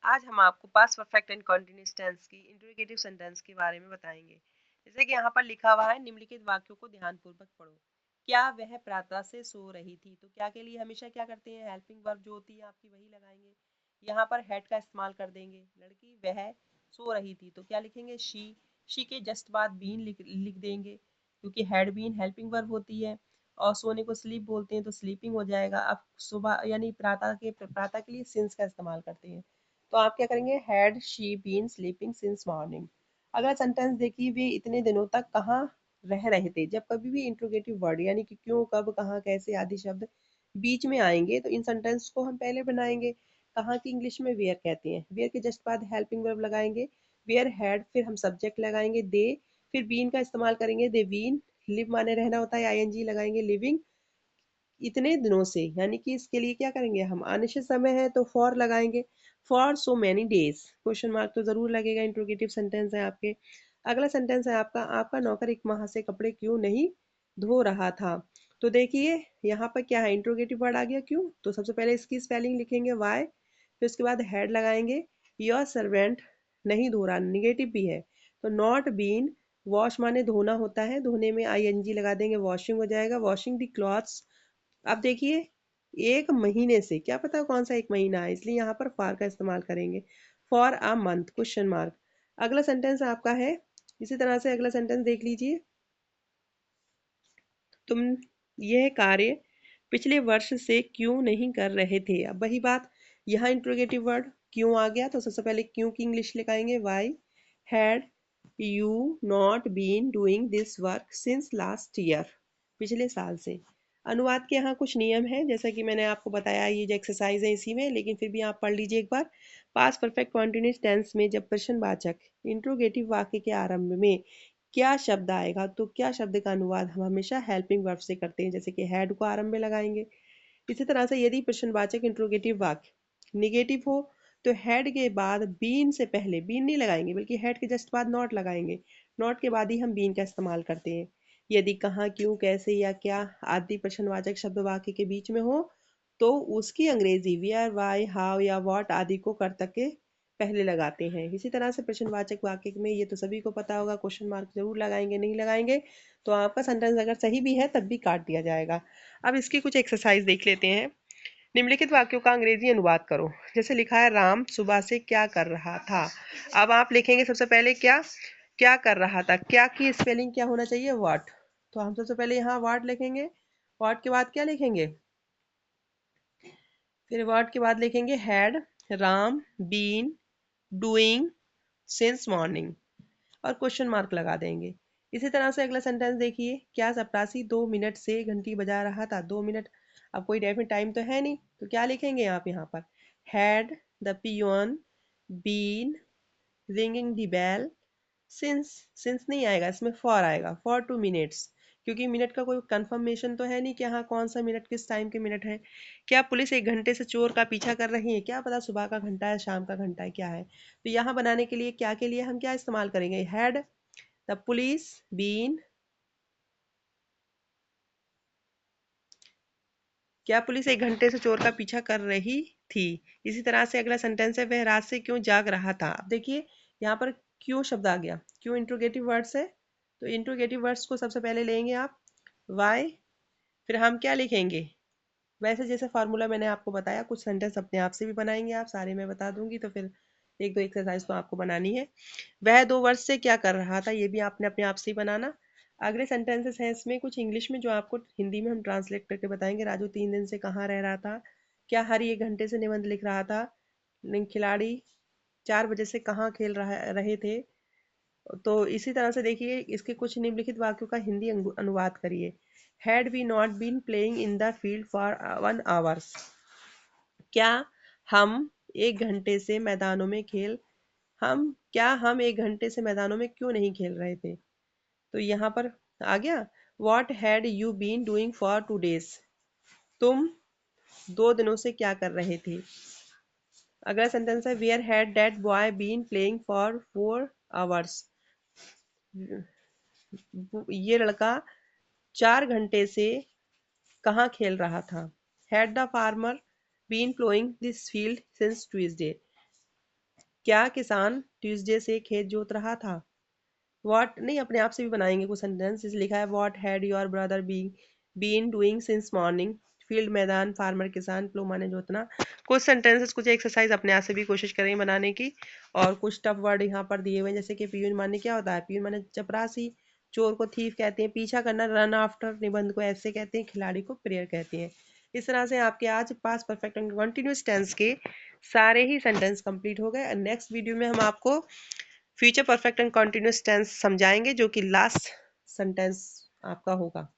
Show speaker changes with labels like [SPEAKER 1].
[SPEAKER 1] आज हम आपको past perfect and continuous tense की इंटरोगेटिव सेंटेंस के बारे में बताएंगे। जैसे कि यहाँ पर लिखा हुआ है, निम्नलिखित वाक्यों को ध्यानपूर्वक पढ़ो। क्या वह प्रातः से सो रही थी? तो क्या के लिए हमेशा क्या करते हैं, हेल्पिंग वर्ब जो होती है आपकी वही लगाएंगे। यहाँ पर हैड का इस्तेमाल कर देंगे। लड़की वह सो रही थी तो क्या लिखेंगे, शी के जस्ट बाद बीन लिख देंगे, क्योंकि हैड बीन हेल्पिंग वर्ब होती है और सोने को स्लीप बोलते हैं तो स्लीपिंग हो जाएगा। अब सुबह यानी प्रातः के लिए सिंस का इस्तेमाल करते हैं, तो आप क्या करेंगे, had she been sleeping since morning. अगला सेंटेंस देखिए, वे इतने दिनों तक कहाँ रह रहे थे। जब कभी भी इंट्रोगेटिव वर्ड यानी कि क्यों, कब, कहाँ, कैसे आदि शब्द बीच में आएंगे तो इन सेंटेंस को हम पहले बनाएंगे। कहाँ की इंग्लिश में वेयर कहते हैं। वेयर के जस्ट बाद हेल्पिंग वर्ब लगाएंगे, वेयर हैड, फिर हम सब्जेक्ट लगाएंगे दे, फिर बीन का इस्तेमाल करेंगे, दे बीन। लिव माने रहना होता है, आईएनजी लगाएंगे, लिविंग। इतने दिनों से यानी कि इसके लिए क्या करेंगे हम, अनिश्चित समय है तो फॉर लगाएंगे, for so many days. Question mark तो जरूर लगेगा, इंट्रोगेटिव सेंटेंस है आपके। अगला सेंटेंस है आपका, आपका नौकर 1 माह से कपड़े क्यों नहीं धो रहा था। तो देखिए यहाँ पर क्या है, इंट्रोगेटिव वर्ड आ गया क्यों, तो सबसे पहले इसकी स्पेलिंग लिखेंगे वाई, फिर उसके बाद हेड लगाएंगे। योर सर्वेंट नहीं धो रहा, निगेटिव भी है तो नॉट बीन। वॉश माने धोना होता है, धोने में आईएनजी लगा देंगे, वॉशिंग हो जाएगा, वॉशिंग द क्लॉथ्स। अब देखिए 1 महीने से, क्या पता कौन सा 1 महीना है, इसलिए यहाँ पर फॉर का इस्तेमाल करेंगे, for a month, question mark. अगला सेंटेंस आपका है, इसी तरह से अगला सेंटेंस देख लीजिए, तुम यह कार्य पिछले वर्ष से क्यों नहीं कर रहे थे। अब वही बात, यहाँ इंट्रोगेटिव वर्ड क्यों आ गया तो सबसे पहले क्यों की इंग्लिश लगाएंगे, why had you not been doing this work since last year, पिछले साल से। अनुवाद के यहाँ कुछ नियम है, जैसा कि मैंने आपको बताया, ये जो एक्सरसाइज है इसी में, लेकिन फिर भी आप पढ़ लीजिए एक बार। पास्ट परफेक्ट कॉन्टिन्यूअस टेंस में जब प्रश्नवाचक इंट्रोगेटिव वाक्य के आरंभ में क्या शब्द आएगा तो क्या शब्द का अनुवाद हम हमेशा हेल्पिंग वर्ब से करते हैं, जैसे कि हैड को आरंभ में लगाएंगे। इसी तरह से यदि प्रश्नवाचक इंट्रोगेटिव वाक्य निगेटिव हो तो हेड के बाद बीन से पहले बीन नहीं लगाएंगे, बल्कि हेड के जस्ट बाद नॉट लगाएंगे, नॉट के बाद ही हम बीन का इस्तेमाल करते हैं। यदि कहाँ, क्यों, कैसे या क्या आदि प्रश्नवाचक शब्द वाक्य के बीच में हो तो उसकी अंग्रेजी वेयर, वाई, हाउ या वॉट आदि को कर्तक के पहले लगाते हैं। इसी तरह से प्रश्नवाचक वाक्य में, ये तो सभी को पता होगा, क्वेश्चन मार्क जरूर लगाएंगे, नहीं लगाएंगे तो आपका सेंटेंस अगर सही भी है तब भी काट दिया जाएगा। अब इसकी कुछ एक्सरसाइज देख लेते हैं। निम्नलिखित वाक्यों का अंग्रेजी अनुवाद करो। जैसे लिखा है, राम सुबह से क्या कर रहा था। अब आप लिखेंगे सबसे पहले क्या, क्या कर रहा था, क्या की स्पेलिंग क्या होना चाहिए, व्हाट। तो हम सबसे पहले यहाँ व्हाट लिखेंगे, व्हाट के बाद क्या लिखेंगे, फिर व्हाट के बाद लिखेंगे had Ram been doing since morning और क्वेश्चन मार्क लगा देंगे। इसी तरह से अगला सेंटेंस देखिए, क्या चपरासी 2 मिनट से घंटी बजा रहा था। 2 मिनट, अब कोई डेफिनेट टाइम तो है नहीं, तो क्या लिखेंगे आप यहाँ पर, had the peon been ringing the bell since. Since नहीं आएगा, इसमें फॉर आएगा, फॉर 2 मिनट्स, क्योंकि मिनट का कोई कंफर्मेशन तो है नहीं कि हाँ कौन सा मिनट किस टाइम के मिनट है। क्या पुलिस 1 घंटे से चोर का पीछा कर रही है, क्या पता सुबह का घंटा है, शाम का घंटा है, क्या है। तो यहाँ बनाने के लिए क्या के लिए हम क्या इस्तेमाल करेंगे, हैड द पुलिस बीन, क्या पुलिस 1 घंटे से चोर का पीछा कर रही थी। इसी तरह से अगला सेंटेंस है, वह रात से क्यों जाग रहा था। अब देखिए यहाँ पर क्यों शब्द आ गया, क्यों इंट्रोगेटिव वर्ड्स है, तो इंट्रोगेटिव वर्ड्स को सबसे पहले लेंगे आप, वाई, फिर हम क्या लिखेंगे, वैसे जैसे फार्मूला मैंने आपको बताया, कुछ सेंटेंस अपने आप से भी बनाएंगे आप, सारे मैं बता दूंगी तो फिर एक दो एक्सरसाइज तो आपको बनानी है। वह 2 वर्ष से क्या कर रहा था, ये भी आपने अपने आप से ही बनाना। अगले सेंटेंसेस हैं इसमें कुछ इंग्लिश में जो आपको हिंदी में हम ट्रांसलेट करके बताएंगे। राजू 3 दिन से कहाँ रह रहा था, क्या हरी 1 घंटे से निबंध लिख रहा था, खिलाड़ी 4 बजे से कहाँ खेल रहे थे। तो इसी तरह से देखिए, इसके कुछ निम्नलिखित वाक्यों का हिंदी अनुवाद करिए। Had we not been playing in the field for 1 hours, क्या हम 1 घंटे से मैदानों में खेल, हम 1 घंटे से मैदानों में क्यों नहीं खेल रहे थे। तो यहाँ पर आ गया, what had you been doing for 2 days, तुम 2 दिनों से क्या कर रहे थे। अगला सेंटेंस है, where had that boy been playing for 4 hours, ये लड़का 4 घंटे से कहाँ खेल रहा था। Had the farmer been ploughing this field since Tuesday, क्या किसान ट्यूसडे से खेत जोत रहा था? व्हाट नहीं, अपने आप से भी बनाएंगे कुछ सेंटेंस। जैसे लिखा है what had your brother been doing since morning. Field मैदान, फार्मर किसान, प्लो माने जोतना। कुछ सेंटेंसेस, कुछ एक्सरसाइज अपने आप से भी कोशिश करेंगे बनाने की। और कुछ टफ वर्ड यहाँ पर दिए हुए हैं, जैसे कि पीयून माने क्या होता है? पीयून माने चपरासी। चोर को थीफ कहते हैं। पीछा करना रन आफ्टर। निबंध को ऐसे कहते हैं। खिलाड़ी को प्रेयर कहते हैं। इस तरह से आपके आज past perfect and continuous tense के सारे ही सेंटेंस कंप्लीट हो गए। नेक्स्ट वीडियो में हम आपको future perfect and continuous tense समझाएंगे, जो कि लास्ट सेंटेंस आपका होगा।